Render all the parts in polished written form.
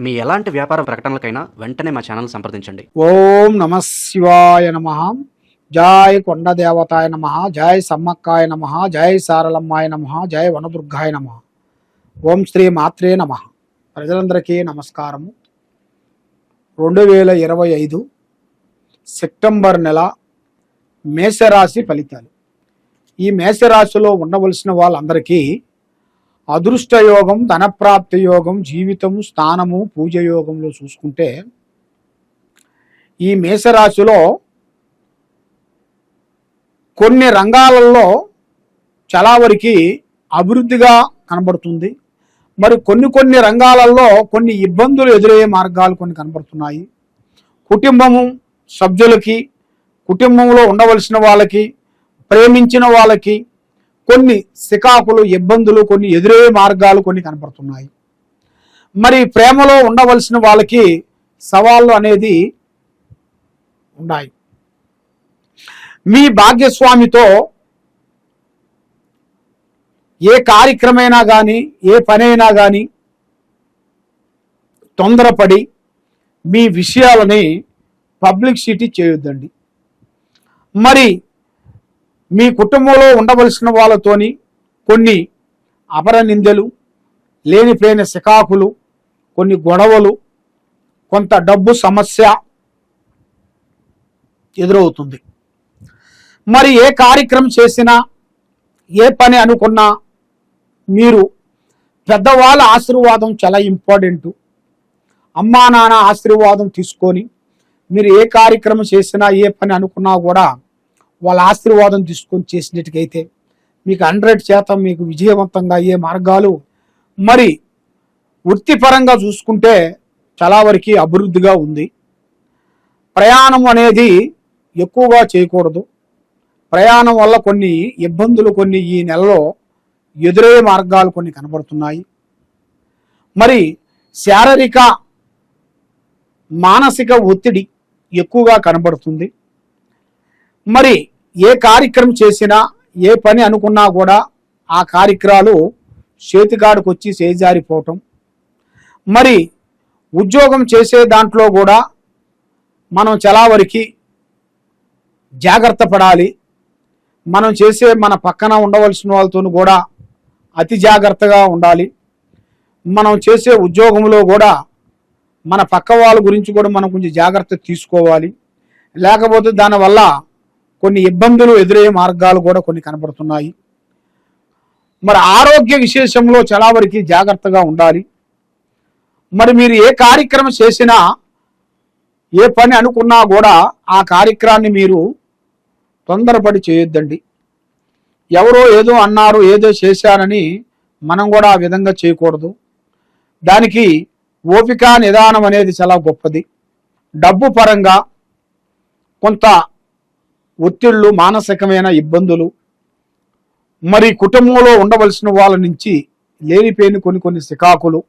మీ ఎలాంటి వ్యాపార ప్రకటనలకైనా వెంటనే మా ఛానల్ సంప్రదించండి. ఓం నమ శివాయ నమ. జై కొండ దేవతాయ నమ. జై సమ్మక్కాయ నమ. జై సారలమ్మాయ నమ. జై వనదుర్గాయ నమ. ఓం శ్రీ మాత్రే నమ. ప్రజలందరికీ నమస్కారము. 2025 సెప్టెంబర్ నెల మేషరాశి ఫలితాలు. ఈ మేషరాశిలో ఉండవలసిన వాళ్ళందరికీ అదృష్టయోగం, ధనప్రాప్తి యోగం, జీవితము, స్థానము, పూజ యోగంలో చూసుకుంటే ఈ మేషరాశిలో కొన్ని రంగాలలో చాలా వరకు అభివృద్ధిగా కనబడుతుంది. మరి కొన్ని రంగాలలో కొన్ని ఇబ్బందులు ఎదురయ్యే మార్గాలు కొన్ని కనబడుతున్నాయి. కుటుంబము సభ్యులకి, కుటుంబంలో ఉండవలసిన వాళ్ళకి, ప్రేమించిన వాళ్ళకి కొన్ని సికాకులు, ఇబ్బందులు, కొన్ని ఎదురయ్యే మార్గాలు కొన్ని కనపడుతున్నాయి. మరి ప్రేమలో ఉండవలసిన వాళ్ళకి సవాళ్ళు అనేది ఉన్నాయి. మీ భాగ్యస్వామితో ఏ కార్యక్రమైనా కానీ, ఏ పనైనా కానీ తొందరపడి మీ విషయాలని పబ్లిసిటీ చేయొద్దండి. మరి మీ కుటుంబంలో ఉండవలసిన వాళ్ళతోని కొన్ని అపరనిందలు, లేనిపోయిన సికాకులు, కొన్ని గొడవలు, కొంత డబ్బు సమస్య ఎదురవుతుంది. మరి ఏ కార్యక్రమం చేసినా, ఏ పని అనుకున్నా మీరు పెద్దవాళ్ళ ఆశీర్వాదం చాలా ఇంపార్టెంట్. అమ్మా నాన్న ఆశీర్వాదం తీసుకొని మీరు ఏ కార్యక్రమం చేసినా, ఏ పని అనుకున్నా కూడా వాళ్ళ ఆశీర్వాదం తీసుకొని చేసినట్టుకైతే మీకు 100% మీకు విజయవంతంగా అయ్యే మార్గాలు. మరి వృత్తిపరంగా చూసుకుంటే చాలా వరకు అభివృద్ధిగా ఉంది. ప్రయాణం అనేది ఎక్కువగా చేయకూడదు. ప్రయాణం వల్ల కొన్ని ఇబ్బందులు కొన్ని ఈ నెలలో ఎదురయ్యే మార్గాలు కొన్ని కనబడుతున్నాయి. మరి శారీరక మానసిక ఒత్తిడి ఎక్కువగా కనబడుతుంది. మరి ఏ కార్యక్రమం చేసినా, ఏ పని అనుకున్నా కూడా ఆ కార్యక్రమాలు చేతికాడికి వచ్చి చేజారిపోవటం. మరి ఉద్యోగం చేసే దాంట్లో కూడా మనం చాలా వరకు జాగ్రత్త పడాలి. మనం చేసే మన పక్కన ఉండవలసిన వాళ్ళతో కూడా అతి జాగ్రత్తగా ఉండాలి. మనం చేసే ఉద్యోగంలో కూడా మన పక్క వాళ్ళ గురించి కూడా మనం కొంచెం జాగ్రత్త తీసుకోవాలి. లేకపోతే దానివల్ల కొన్ని ఇబ్బందులు ఎదురయ్యే మార్గాలు కూడా కొన్ని కనబడుతున్నాయి. మరి ఆరోగ్య విశేషంలో చాలా వరకు జాగ్రత్తగా ఉండాలి. మరి మీరు ఏ కార్యక్రమం చేసినా, ఏ పని అనుకున్నా కూడా ఆ కార్యక్రమాన్ని మీరు తొందరపడి చేయొద్దండి. ఎవరో ఏదో అన్నారు, ఏదో చేశారని మనం కూడా ఆ విధంగా చేయకూడదు. దానికి ఓపిక, నిదానం అనేది చాలా గొప్పది. డబ్బు పరంగా కొంత ఒత్తిళ్లు, మానసికమైన ఇబ్బందులు, మరి కుటుంబంలో ఉండవలసిన వాళ్ళ నుంచి లేనిపోయిన కొన్ని సికాకులు,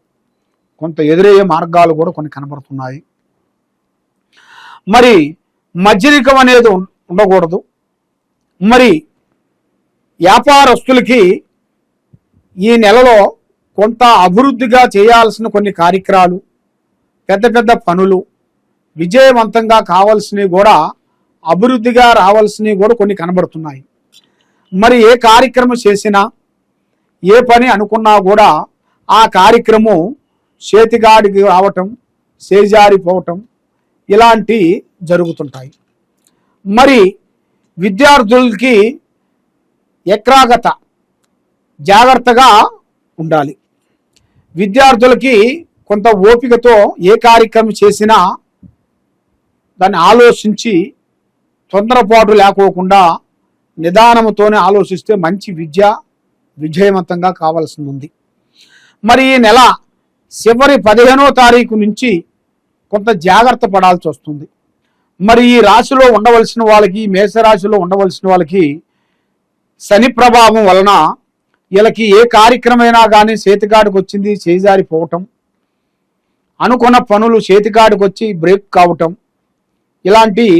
కొంత ఎదురయ్యే మార్గాలు కూడా కొన్ని కనబడుతున్నాయి. మరి మధ్యరికం అనేది ఉండకూడదు. మరి వ్యాపారస్తులకి ఈ నెలలో కొంత అభివృద్ధిగా చేయాల్సిన కొన్ని కార్యక్రమాలు, పెద్ద పనులు విజయవంతంగా కావాల్సినవి కూడా, అభివృద్ధిగా రావాల్సినవి కూడా కొన్ని కనబడుతున్నాయి. మరి ఏ కార్యక్రమం చేసినా, ఏ పని అనుకున్నా కూడా ఆ కార్యక్రమం చేతిగాడికి రావటం, చేజారిపోవటం ఇలాంటి జరుగుతుంటాయి. మరి విద్యార్థులకి ఏకాగ్రత, జాగ్రత్తగా ఉండాలి. విద్యార్థులకి కొంత ఓపికతో ఏ కార్యక్రమం చేసినా దాన్ని ఆలోచించి తొందరపాటు లేకోకుండా నిదానంతోనే ఆలోచిస్తే మంచి విజయవంతంగా కావాల్సి ఉంది. మరి ఈ నెల చివరి 15వ తారీఖు నుంచి కొంత జాగ్రత్త పడాల్సి వస్తుంది. మరి ఈ రాశిలో ఉండవలసిన వాళ్ళకి, మేషరాశిలో ఉండవలసిన వాళ్ళకి శని ప్రభావం వలన వీళ్ళకి ఏ కార్యక్రమైనా కానీ చేతికాడికి వచ్చింది చేజారిపోవటం, అనుకున్న పనులు చేతికాడికి వచ్చి బ్రేక్ కావటం ఇలాంటివి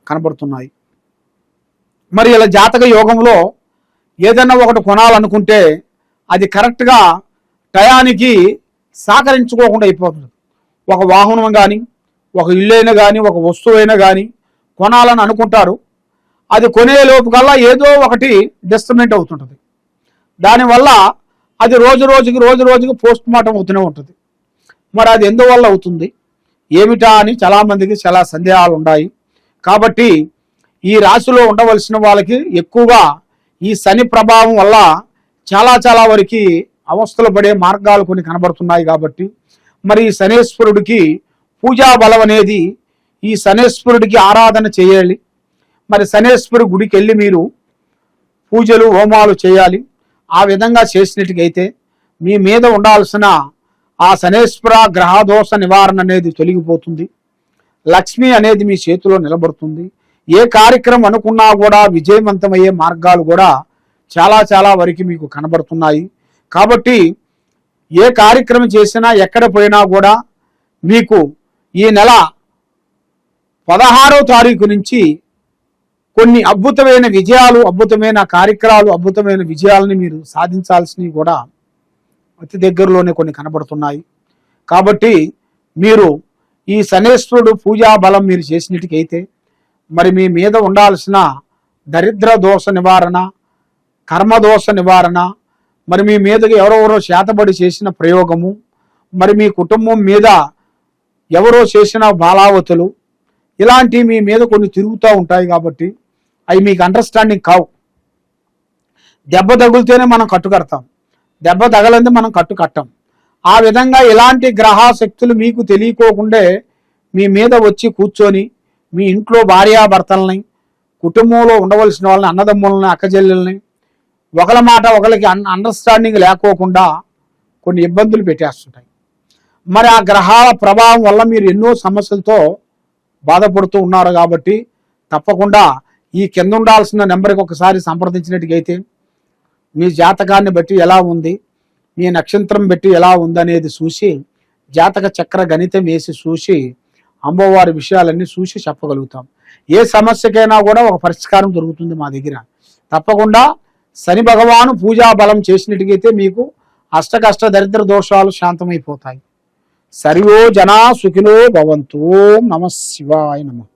కనబడుతున్నాయి. మరి ఇలా జాతక యోగంలో ఏదైనా ఒకటి కొనాలనుకుంటే అది కరెక్ట్గా టయానికి సహకరించుకోకుండా అయిపోతుంది. ఒక వాహనం కానీ, ఒక ఇల్లైనా కానీ, ఒక వస్తువైనా కానీ కొనాలని అనుకుంటారు. అది కొనే లోపు కల్లా ఏదో ఒకటి డిస్టర్బెంట్ అవుతుంటుంది. దానివల్ల అది రోజు రోజుకి పోస్ట్ మార్టం అవుతూనే ఉంటుంది. మరి అది ఎందువల్ల అవుతుంది ఏమిటా అని చాలామందికి చాలా సందేహాలు ఉన్నాయి. కాబట్టి ఈ రాశిలో ఉండవలసిన వాళ్ళకి ఎక్కువగా ఈ శని ప్రభావం వల్ల చాలా వరకు అవస్థలు పడే మార్గాలు కొన్ని కనబడుతున్నాయి. కాబట్టి మరి ఈ శనేశ్వరుడికి పూజా బలం అనేది, ఈ శనేశ్వరుడికి ఆరాధన చేయాలి. మరి శనేశ్వరుడి గుడికి వెళ్ళి మీరు పూజలు హోమాలు చేయాలి. ఆ విధంగా చేసినట్టుగైతే మీ మీద ఉండాల్సిన ఆ శనేశ్వర గ్రహదోష నివారణ అనేది తొలగిపోతుంది. లక్ష్మి అనేది మీ చేతిలో నిలబడుతుంది. ఏ కార్యక్రమం అనుకున్నా కూడా విజయవంతమయ్యే మార్గాలు కూడా చాలా వరకు మీకు కనబడుతున్నాయి. కాబట్టి ఏ కార్యక్రమం చేసినా ఎక్కడ పోయినా కూడా మీకు ఈ నెల 16వ తారీఖు నుంచి కొన్ని అద్భుతమైన విజయాలు, అద్భుతమైన కార్యక్రమాలు, అద్భుతమైన విజయాలని మీరు సాధించాల్సినవి కూడా అతి దగ్గరలోనే కొన్ని కనబడుతున్నాయి. కాబట్టి మీరు ఈ శనేశ్వరుడు పూజా బలం మీరు చేసినట్టుకైతే మరి మీ మీద ఉండాల్సిన దరిద్ర దోష నివారణ, కర్మదోష నివారణ, మరి మీ మీదకి ఎవరెవరో చేతబడి చేసిన ప్రయోగము, మరి మీ కుటుంబం మీద ఎవరో చేసిన బాలావతులు, ఇలాంటివి మీ మీద కొన్ని తిరుగుతూ ఉంటాయి. కాబట్టి అవి మీకు అండర్స్టాండింగ్ కావు. దెబ్బ తగిలితేనే మనం కట్టు కడతాం, దెబ్బ తగలంది మనం కట్టు కట్టాం. ఆ విధంగా ఇలాంటి గ్రహశక్తులు మీకు తెలియకోకుండే మీ మీద వచ్చి కూర్చొని మీ ఇంట్లో భార్యాభర్తలని, కుటుంబంలో ఉండవలసిన వాళ్ళని, అన్నదమ్ములని, అక్కచెల్లెల్ని ఒకళ్ళ మాట ఒకరికి అండర్స్టాండింగ్ లేకోకుండా కొన్ని ఇబ్బందులు పెట్టేస్తుంటాయి. మరి ఆ గ్రహాల ప్రభావం వల్ల మీరు ఎన్నో సమస్యలతో బాధపడుతూ ఉన్నారు. కాబట్టి తప్పకుండా ఈ కింద ఉండాల్సిన నెంబర్కి ఒకసారి సంప్రదించినట్టుగైతే మీ జాతకాన్ని బట్టి ఎలా ఉంది, మీ నక్షత్రం బట్టి ఎలా ఉందనేది చూసి, జాతక చక్ర గణితం వేసి చూసి, అమ్మవారి విషయాలన్నీ చూసి చెప్పగలుగుతాం. ఏ సమస్యకైనా కూడా ఒక పరిష్కారం దొరుకుతుంది మా దగ్గర. తప్పకుండా శని భగవాను పూజా బలం చేసినట్టుగైతే మీకు అష్టకష్ట దరిద్ర దోషాలు శాంతమైపోతాయి. సర్వో జనా సుఖినో భవంతు. ఓం నమః శివాయ నమః.